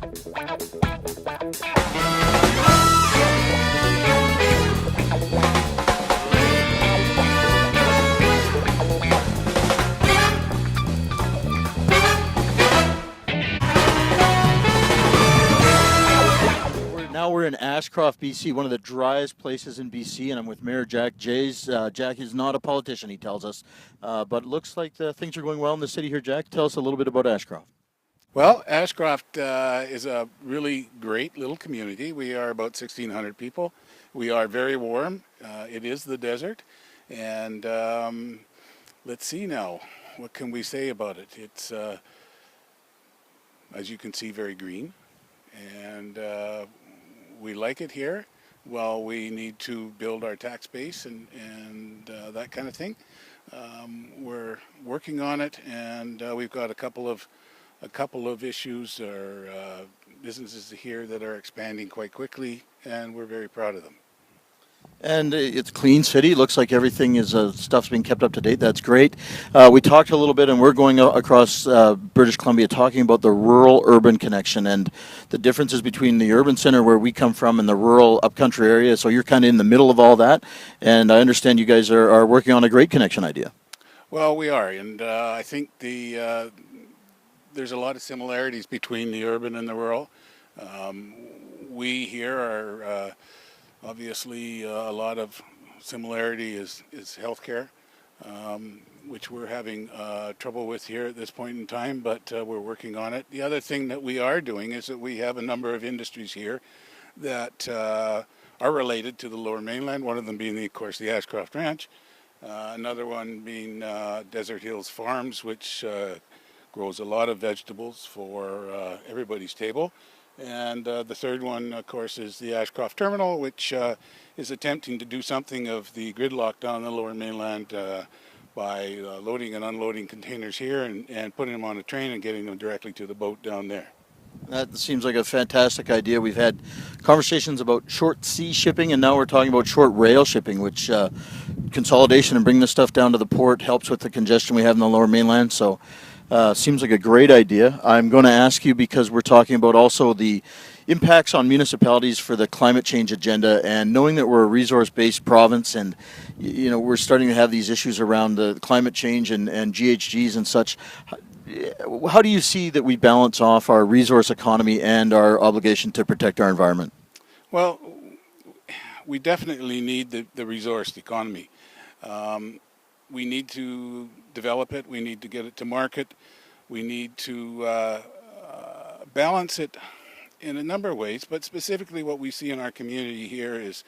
Now we're in Ashcroft, BC, one of the driest places in BC, and I'm with Mayor Jeyes. Jack is not a politician, he tells us, but it looks like things are going well in the city here. Jack, tell us a little bit about Ashcroft. Well, Ashcroft is a really great little community. We are about 1,600 people. We are very warm. It is the desert. And let's see now, what can we say about it? It's, as you can see, very green. And we like it here. Well, we need to build our tax base and that kind of thing. We're working on it, and we've got a couple of issues or businesses here that are expanding quite quickly, and we're very proud of them. And it's a clean city. Looks like everything is stuff's being kept up to date. That's great. We talked a little bit, and we're going across British Columbia talking about the rural-urban connection and the differences between the urban center where we come from and the rural upcountry area. So you're kind of in the middle of all that, and I understand you guys are working on a great connection idea. Well, we are, and I think there's a lot of similarities between the urban and the rural. We here are obviously a lot of similarity is healthcare, which we're having trouble with here at this point in time, but we're working on it. The other thing that we are doing is that we have a number of industries here that are related to the Lower Mainland, one of them being, of course, the Ashcroft Ranch, another one being Desert Hills Farms, which grows a lot of vegetables for everybody's table. And the third one, of course, is the Ashcroft Terminal, which is attempting to do something of the gridlock down the Lower Mainland by loading and unloading containers here and putting them on a train and getting them directly to the boat down there. That seems like a fantastic idea. We've had conversations about short sea shipping, and now we're talking about short rail shipping, which consolidation and bringing the stuff down to the port helps with the congestion we have in the Lower Mainland. So seems like a great idea. I'm going to ask you, because we're talking about also the impacts on municipalities for the climate change agenda, and knowing that we're a resource-based province and we're starting to have these issues around the climate change and GHGs and such. How do you see that we balance off our resource economy and our obligation to protect our environment? Well, we definitely need the resource economy. We need to develop it. We need to get it to market. We need to balance it in a number of ways, but specifically what we see in our community here is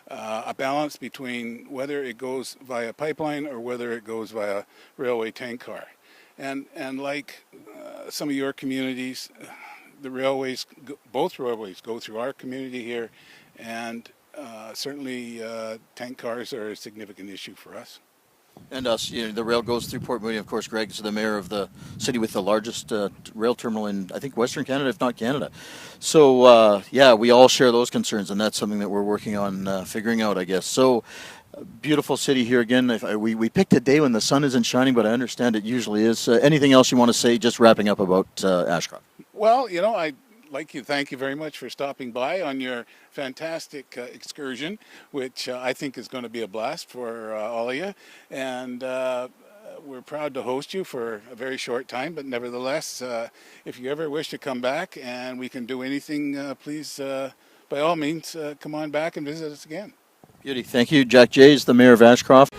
a balance between whether it goes via pipeline or whether it goes via railway tank car. And like some of your communities, the railways, both railways go through our community here, and certainly tank cars are a significant issue for us. And us, the rail goes through Port Moody. Of course, Greg's the mayor of the city with the largest rail terminal in, I think, Western Canada, if not Canada. So, yeah, we all share those concerns, and that's something that we're working on figuring out, I guess. So, beautiful city here again. We picked a day when the sun isn't shining, but I understand it usually is. Anything else you want to say, just wrapping up about Ashcroft? Well, I'd like to thank you very much for stopping by on your fantastic excursion, which I think is going to be a blast for all of you. And we're proud to host you for a very short time, but nevertheless, if you ever wish to come back and we can do anything, please, by all means, come on back and visit us again. Beauty. Thank you. Jack Jeyes, the mayor of Ashcroft.